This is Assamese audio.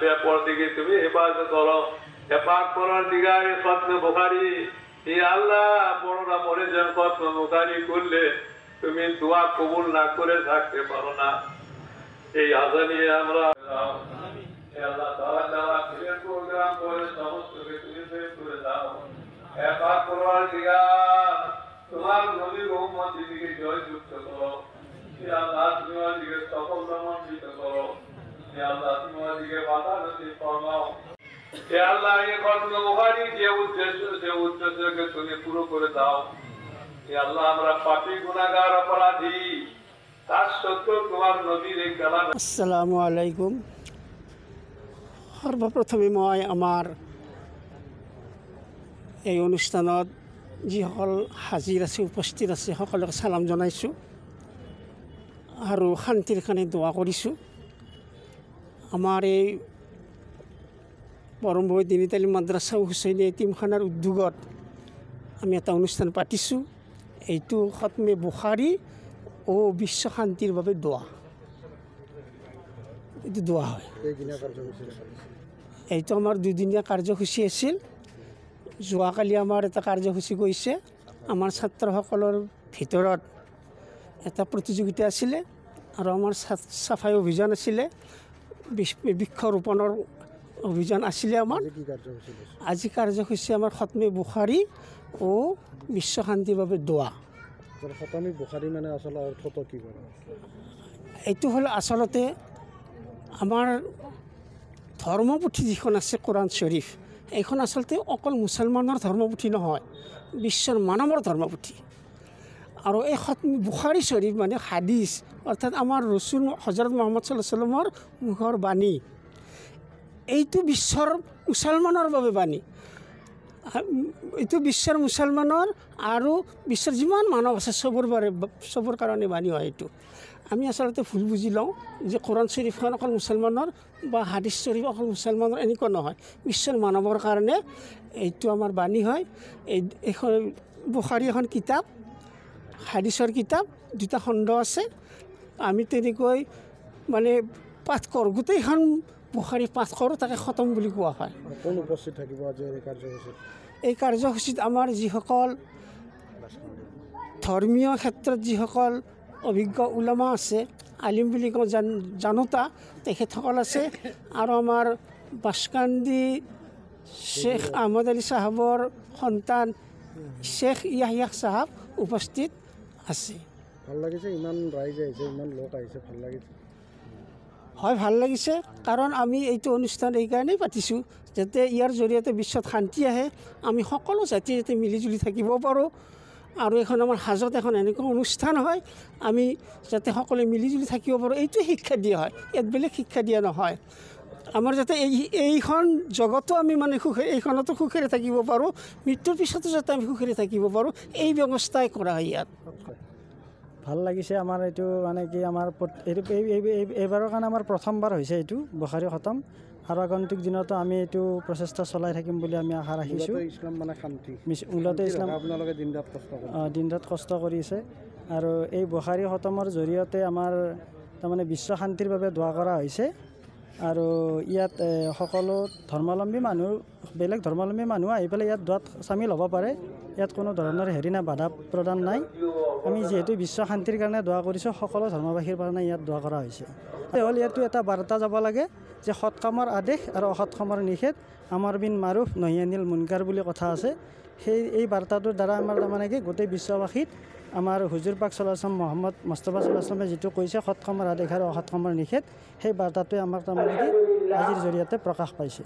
বেপরদিকে তুমি হেফাজত করো। পাক পরওয়ারদিগারে খতমে বুখারী, হে আল্লাহ বড়রা মরে যান খতমে বুখারী করলে তুমি দোয়া কবুল না করে থাকতে পারো না। এই আশা নিয়ে আমরা আল্লাহ তাআলা যারা ফিরের প্রোগ্রাম করে সমস্ত কিছু বের করে দাও। পাক পরওয়ারদিগার তোমার নবীর উম্মতদেরকে জয়যুক্ত করো। হে আল্লাহ তুমি আমাদেরকে সফল মণ্ডিত করো। হে আল্লাহ তুমি আমাদেরকে বাধা নসিব ফরমাও। হে আল্লাহ এই খতমে বুখারী যে উদ্দেশ্যকে তুমি পুরো করে দাও। হে আল্লাহ আমরা পাপী গুনাহগার অপরাধী, তার সত্ত্বেও তোমার নবীর এই কালাম। আসসালামু আলাইকুম। সৰ্বপ্ৰথমে মই আমাৰ এই অনুষ্ঠানত যিসকল হাজিৰ আছে উপস্থিত আছে সকলোকে সালাম জনাইছোঁ আৰু শান্তিৰ কাৰণে দোৱা কৰিছোঁ। আমাৰ এই পৰমভৈ দিনী তালিম মাদ্ৰাছা হুচৈনী এতিমখানাৰ উদ্যোগত আমি এটা অনুষ্ঠান পাতিছোঁ। এইটো খতমে বুখাৰী ও বিশ্ব শান্তিৰ বাবে দোৱা, এইটো দোৱা হয়। এইটো আমাৰ দুদিনীয়া কাৰ্যসূচী আছিল। যোৱাকালি আমাৰ এটা কাৰ্যসূচী গৈছে। আমাৰ ছাত্ৰসকলৰ ভিতৰত এটা প্ৰতিযোগিতা আছিলে আৰু আমাৰ চাফাই অভিযান আছিলে, বৃক্ষৰোপণৰ অভিযান আছিলে। আমাৰ আজি কাৰ্যসূচী আমাৰ খতমে বুখাৰী ও বিশ্ব শান্তিৰ বাবে দোৱা। খতমে বুখাৰী মানে আচলতে অৰ্থটো কি কৰে? এইটো হ'ল আচলতে আমাৰ ধৰ্মপুথি যিখন আছে কোৰাণ শ্বৰীফ, এইখন আচলতে অকল মুছলমানৰ ধৰ্মপুথি নহয়, বিশ্বৰ মানৱৰ ধৰ্মপুথি। আৰু এই খতমে বুখাৰী শ্বৰীফ মানে হাদিছ, অৰ্থাৎ আমাৰ ৰচুল হজৰত মুহাম্মদ সাল্লাল্লাহু আলাইহি ওয়াসাল্লামৰ মুখৰ বাণী। এইটো বিশ্বৰ মুছলমানৰ বাবে বাণী। এইটো বিশ্বৰ মুছলমানৰ আৰু বিশ্বৰ যিমান মানৱ আছে চবৰ কাৰণে বাণী হয়। এইটো আমি আচলতে ভুল বুজি লওঁ যে কোৰাণ শ্বৰীফখন অকল মুছলমানৰ বা হাদিছ শ্বৰীফ অকল মুছলমানৰ, এনেকুৱা নহয়। বিশ্বৰ মানৱৰ কাৰণে এইটো আমাৰ বাণী হয়। এইখন বুখাৰী এখন কিতাপ, হাদিছৰ কিতাপ, দুটা খণ্ড আছে। আমি তেনেকৈ মানে পাঠ কৰোঁ, গোটেইখন বুখাৰী পাঠ কৰোঁ, তাকে খতম বুলি কোৱা হয়। কোন উপস্থিত থাকিব আজি এই কাৰ্যসূচীত? এই কাৰ্যসূচীত আমাৰ যিসকল ধৰ্মীয় ক্ষেত্ৰত যিসকল অভিজ্ঞ উলামা আছে, আলিম বুলি কওঁ জানোতা, তেখেতসকল আছে। আৰু আমাৰ বাছকান্দি শ্বেখ আহমদ আলী চাহাবৰ সন্তান শ্বেখ ইয়াহিয়া চাহাব উপস্থিত আছে। ভাল লাগিছে, ইমান ৰাইজ আহিছে, ইমান লোক আহিছে, ভাল লাগিছে। হয়, ভাল লাগিছে। কাৰণ আমি এইটো অনুষ্ঠান এইকাৰণেই পাতিছোঁ যাতে ইয়াৰ জৰিয়তে বিশ্বত শান্তি আহে, আমি সকলো জাতি যাতে মিলিজুলি থাকিব পাৰোঁ। আৰু এখন আমাৰ হাজত এখন এনেকুৱা অনুষ্ঠান হয়, আমি যাতে সকলোৱে মিলিজুলি থাকিব পাৰোঁ, এইটোৱে শিক্ষা দিয়া হয়। ইয়াত বেলেগ শিক্ষা দিয়া নহয়। আমাৰ যাতে এইখন জগতো আমি মানে এইখনতো সুখেৰে থাকিব পাৰোঁ, মৃত্যুৰ পিছতো যাতে আমি সুখেৰে থাকিব পাৰোঁ, এই ব্যৱস্থাই কৰা হয় ইয়াত। ভাল লাগিছে আমাৰ এইটো, মানে কি আমাৰ এইবাৰৰ কাৰণে আমাৰ প্ৰথমবাৰ হৈছে এইটো বুখাৰী খতম। আৰু আগন্তুক দিনতো আমি এইটো প্ৰচেষ্টা চলাই থাকিম বুলি আমি আশা ৰাখিছোঁ। ইছলাম মানে শান্তি, মূলতে ইছলাম। আপোনালোকে দিন ৰাত কষ্ট কৰিছে। আৰু এই বুখাৰী খতমৰ জৰিয়তে আমাৰ তাৰমানে বিশ্ব শান্তিৰ বাবে দোৱা কৰা হৈছে। আৰু ইয়াত সকলো ধৰ্মাৱলম্বী মানুহ, বেলেগ ধৰ্মাৱলম্বী মানুহ আহি পেলাই ইয়াত দোৱাত চামিল হ'ব পাৰে। ইয়াত কোনো ধৰণৰ নাই, বাধা প্ৰদান নাই। আমি যিহেতু বিশ্ব শান্তিৰ কাৰণে দোৱা কৰিছোঁ, সকলো ধৰ্মবাসীৰ কাৰণে ইয়াত দোৱা কৰা হৈছে। হ'ল ইয়াতো এটা বাৰ্তা যাব লাগে যে সৎ কামৰ আদেশ আৰু অসৎ কামৰ নিষেধ, আমাৰ বিন মাৰুফ নহি আনিল মুনকাৰ বুলি কথা আছে। এই বাৰ্তাটোৰ দ্বাৰা আমাৰ তাৰমানে কি গোটেই বিশ্ববাসীত আমাৰ হুজুৰ পাক সাল্লাল্লাহু আলাইহি ওয়াসাল্লাম মুহাম্মদ মুস্তাফা সাল্লাল্লাহু আলাইহি ওয়াসাল্লামে যিটো কৈছে সৎ কামৰ আদেশ আৰু অসৎ কামৰ নিষেধ, সেই বাৰ্তাটোৱে আমাক তাৰমানে কি আজিৰ জৰিয়তে প্ৰকাশ পাইছে।